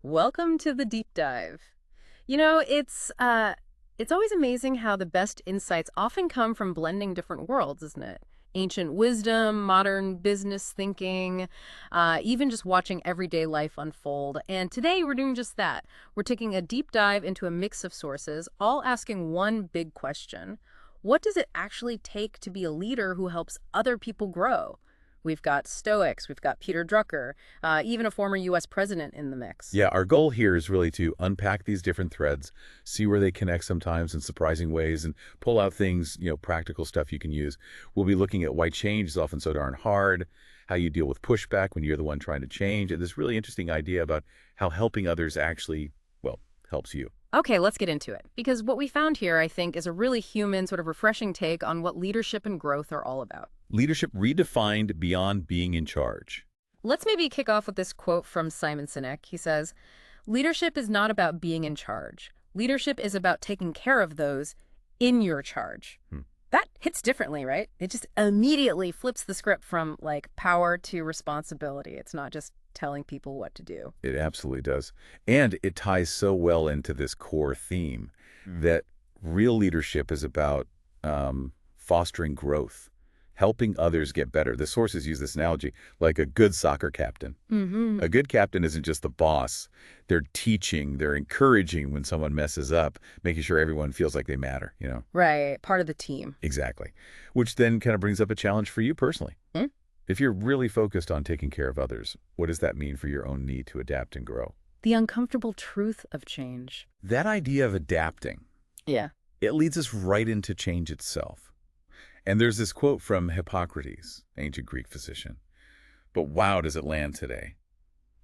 Welcome to the deep dive. It's always amazing how the best insights often come from blending different worlds, isn't it? Ancient wisdom, modern business thinking, even just watching everyday life unfold. And today we're doing just that. We're taking a deep dive into a mix of sources, all asking one big question. What does it actually take to be a leader who helps other people grow? We've got Stoics, we've got Peter Drucker, even a former U.S. president in the mix. Yeah, our goal here is really to unpack these different threads, see where they connect sometimes in surprising ways, and pull out things, practical stuff you can use. We'll be looking at why change is often so darn hard, how you deal with pushback when you're the one trying to change, and this really interesting idea about how helping others actually, helps you. Okay, let's get into it. Because what we found here, I think, is a really human, sort of refreshing take on what leadership and growth are all about. Leadership redefined beyond being in charge. Let's maybe kick off with this quote from Simon Sinek. He says, "Leadership is not about being in charge. Leadership is about taking care of those in your charge." That hits differently, right? It just immediately flips the script from like power to responsibility. It's not just telling people what to do. It absolutely does. And it ties so well into this core theme that real leadership is about fostering growth, helping others get better. The sources use this analogy like a good soccer captain. A good captain isn't just the boss. They're teaching, they're encouraging when someone messes up, making sure everyone feels like they matter. Right, part of the team. Exactly. Which then kind of brings up a challenge for you personally. Hmm? If you're really focused on taking care of others, what does that mean for your own need to adapt and grow? The uncomfortable truth of change. That idea of adapting, Yeah. it leads us right into change itself. And there's this quote from Hippocrates, ancient Greek physician. But wow, does it land today.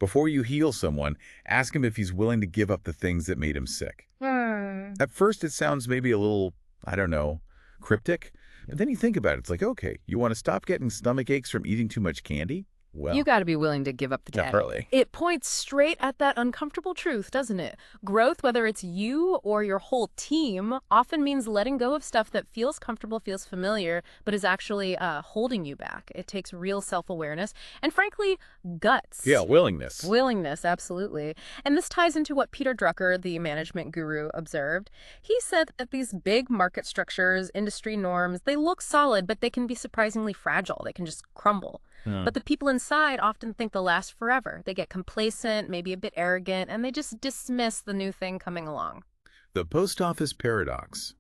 Before you heal someone, ask him if he's willing to give up the things that made him sick. At first, it sounds maybe a little, I don't know, cryptic. But then you think about it. It's like, okay, you want to stop getting stomach aches from eating too much candy? Well, You got to be willing to give up the daddy. definitely. It points straight at that uncomfortable truth, doesn't it? Growth, whether it's you or your whole team, often means letting go of stuff that feels comfortable, feels familiar, but is actually holding you back. It takes real self-awareness and, frankly, guts. Yeah, willingness. Willingness, absolutely. And this ties into what Peter Drucker, the management guru, observed. He said that these big market structures, industry norms, they look solid, but they can be surprisingly fragile. They can just crumble. But the people inside often think they'll last forever. They get complacent, maybe a bit arrogant, and they just dismiss the new thing coming along. The post office paradox.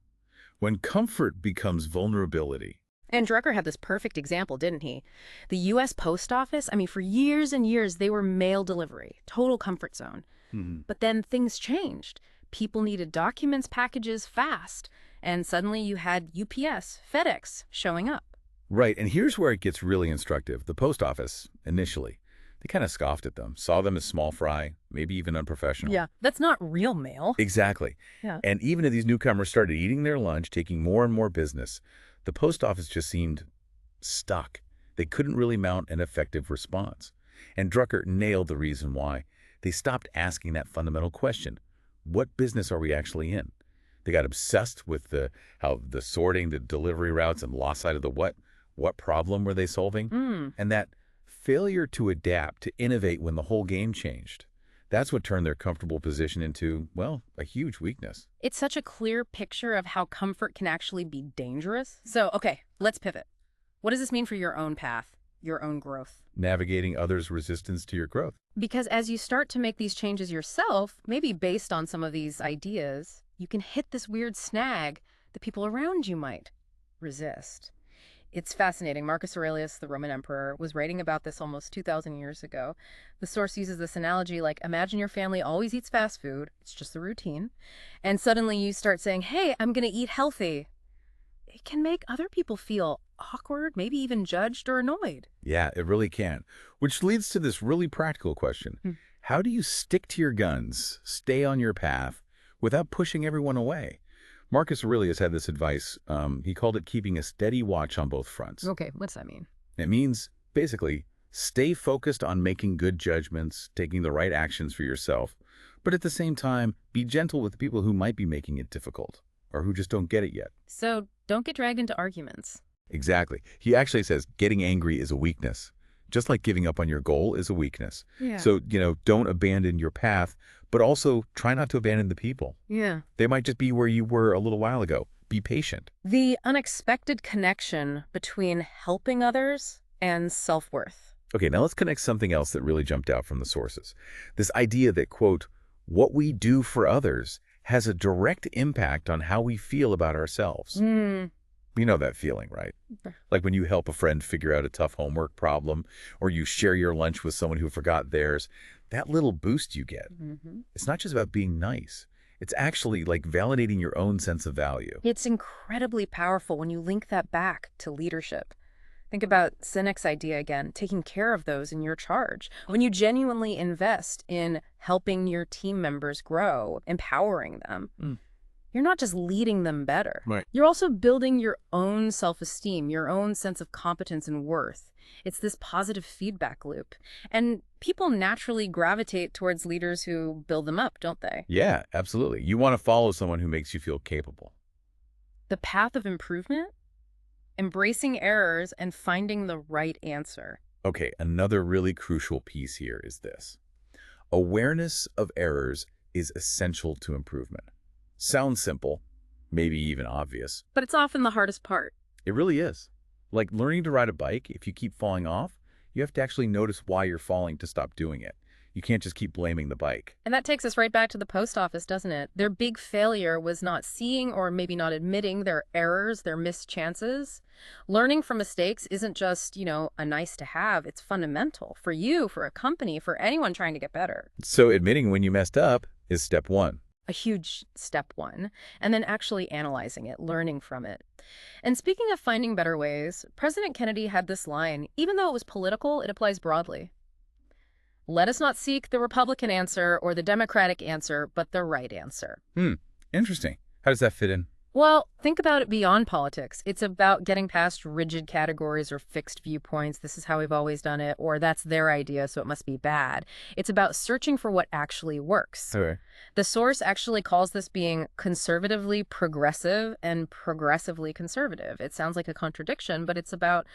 When comfort becomes vulnerability. And Drucker had this perfect example, didn't he? The U.S. Post Office, I mean, for years and years, they were mail delivery, total comfort zone. But then things changed. People needed documents, packages fast. And suddenly you had UPS, FedEx showing up. Right, and here's where it gets really instructive. The post office, initially, they kind of scoffed at them, saw them as small fry, maybe even unprofessional. Yeah, that's not real mail. Exactly. Yeah. And even as these newcomers started eating their lunch, taking more and more business, the post office just seemed stuck. They couldn't really mount an effective response. And Drucker nailed the reason why. They stopped asking that fundamental question. What business are we actually in? They got obsessed with the sorting, the delivery routes, and lost sight of the what. What problem were they solving? And that failure to adapt, to innovate when the whole game changed. That's what turned their comfortable position into, well, a huge weakness. It's such a clear picture of how comfort can actually be dangerous. So, okay, let's pivot. What does this mean for your own path, your own growth? Navigating others' resistance to your growth. Because as you start to make these changes yourself, maybe based on some of these ideas, you can hit this weird snag that people around you might resist. It's fascinating. Marcus Aurelius, the Roman emperor, was writing about this almost 2,000 years ago. The source uses this analogy like, imagine your family always eats fast food. It's just the routine. And suddenly you start saying, hey, I'm going to eat healthy. It can make other people feel awkward, maybe even judged or annoyed. Yeah, it really can. Which leads to this really practical question. How do you stick to your guns, stay on your path, without pushing everyone away? Marcus Aurelius had this advice. He called it keeping a steady watch on both fronts. Okay, what's that mean? It means, basically, stay focused on making good judgments, taking the right actions for yourself, but at the same time, be gentle with the people who might be making it difficult or who just don't get it yet. So don't get dragged into arguments. Exactly. He actually says getting angry is a weakness. Just like giving up on your goal is a weakness. Yeah. So, don't abandon your path, but also try not to abandon the people. Yeah. They might just be where you were a little while ago. Be patient. The unexpected connection between helping others and self-worth. Okay, now let's connect something else that really jumped out from the sources. This idea that, quote, what we do for others has a direct impact on how we feel about ourselves. Mm. You know that feeling, right? Like when you help a friend figure out a tough homework problem, or you share your lunch with someone who forgot theirs, that little boost you get. Mm-hmm. It's not just about being nice. It's actually like validating your own sense of value. It's incredibly powerful when you link that back to leadership. Think about Sinek's idea again, taking care of those in your charge. When you genuinely invest in helping your team members grow, empowering them, you're not just leading them better. Right. You're also building your own self-esteem, your own sense of competence and worth. It's this positive feedback loop. And people naturally gravitate towards leaders who build them up, don't they? Yeah, absolutely. You want to follow someone who makes you feel capable. The path of improvement? Embracing errors and finding the right answer. Okay, another really crucial piece here is this. Awareness of errors is essential to improvement. Sounds simple, maybe even obvious. But it's often the hardest part. It really is. Like learning to ride a bike, if you keep falling off, you have to actually notice why you're falling to stop doing it. You can't just keep blaming the bike. And that takes us right back to the post office, doesn't it? Their big failure was not seeing or maybe not admitting their errors, their missed chances. Learning from mistakes isn't just, a nice to have. It's fundamental for you, for a company, for anyone trying to get better. So admitting when you messed up is step one. A huge step one. And then actually analyzing it, learning from it. And speaking of finding better ways, President Kennedy had this line, even though it was political, it applies broadly. Let us not seek the Republican answer or the Democratic answer, but the right answer. Interesting. How does that fit in? Well, think about it beyond politics. It's about getting past rigid categories or fixed viewpoints. This is how we've always done it, or that's their idea, so it must be bad. It's about searching for what actually works. Okay. The source actually calls this being conservatively progressive and progressively conservative. It sounds like a contradiction, but it's about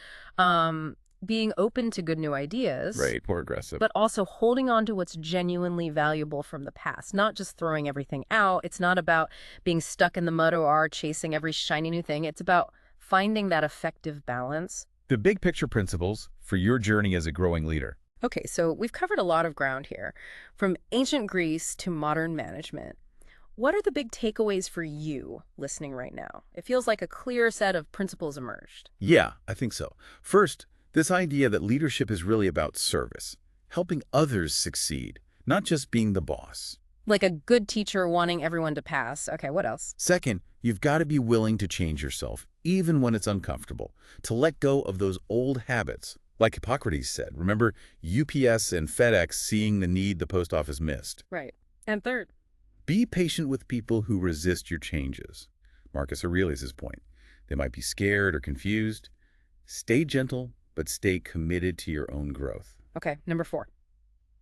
being open to good new ideas. Right, more aggressive. But also holding on to what's genuinely valuable from the past, not just throwing everything out. It's not about being stuck in the mud or chasing every shiny new thing. It's about finding that effective balance. The big picture principles for your journey as a growing leader. Okay, so we've covered a lot of ground here, from ancient Greece to modern management. What are the big takeaways for you listening right now? It feels like a clear set of principles emerged. Yeah, I think so. First, this idea that leadership is really about service, helping others succeed, not just being the boss. Like a good teacher wanting everyone to pass. Okay, what else? Second, you've got to be willing to change yourself, even when it's uncomfortable, to let go of those old habits. Like Hippocrates said, remember UPS and FedEx seeing the need the post office missed. Right. And third, be patient with people who resist your changes. Marcus Aurelius' point. They might be scared or confused. Stay gentle, but stay committed to your own growth. okay, number 4.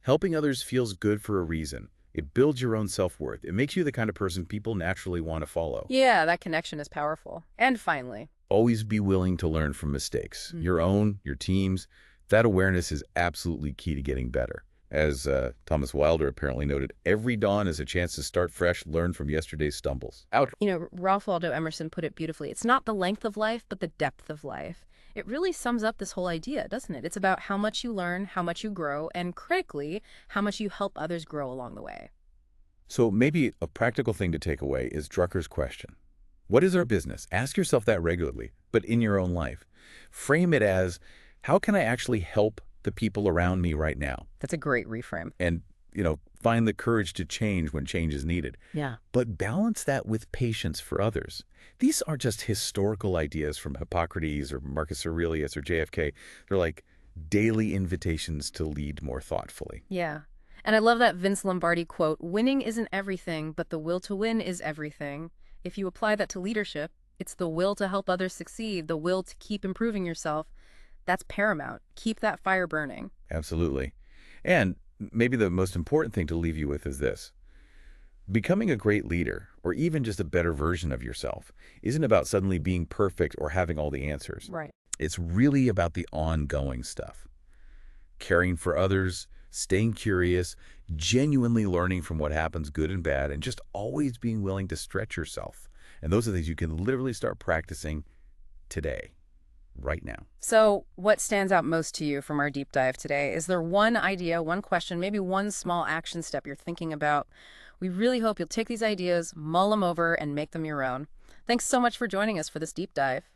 Helping others feels good for a reason. It builds your own self-worth. It makes you the kind of person people naturally want to follow. Yeah, that connection is powerful. And finally, Always be willing to learn from mistakes. Your own, your team's. That awareness is absolutely key to getting better. As Thomas Wilder apparently noted, every dawn is a chance to start fresh, learn from yesterday's stumbles. Out. Ralph Waldo Emerson put it beautifully. It's not the length of life, but the depth of life. It really sums up this whole idea, doesn't it? It's about how much you learn, how much you grow, and critically, how much you help others grow along the way. So maybe a practical thing to take away is Drucker's question. What is our business? Ask yourself that regularly, but in your own life. Frame it as, how can I actually help the people around me right now? That's a great reframe. And, find the courage to change when change is needed. Yeah. But balance that with patience for others. These aren't just historical ideas from Hippocrates or Marcus Aurelius or JFK. They're like daily invitations to lead more thoughtfully. Yeah. And I love that Vince Lombardi quote, winning isn't everything, but the will to win is everything. If you apply that to leadership, it's the will to help others succeed, the will to keep improving yourself. That's paramount. Keep that fire burning. Absolutely. And maybe the most important thing to leave you with is this. Becoming a great leader, or even just a better version of yourself, isn't about suddenly being perfect or having all the answers. Right. It's really about the ongoing stuff. caring for others, staying curious, genuinely learning from what happens, good and bad, and just always being willing to stretch yourself. And those are things you can literally start practicing today, right now. So, what stands out most to you from our deep dive today? Is there one idea, one question, maybe one small action step you're thinking about? We really hope you'll take these ideas, mull them over, and make them your own. Thanks so much for joining us for this deep dive.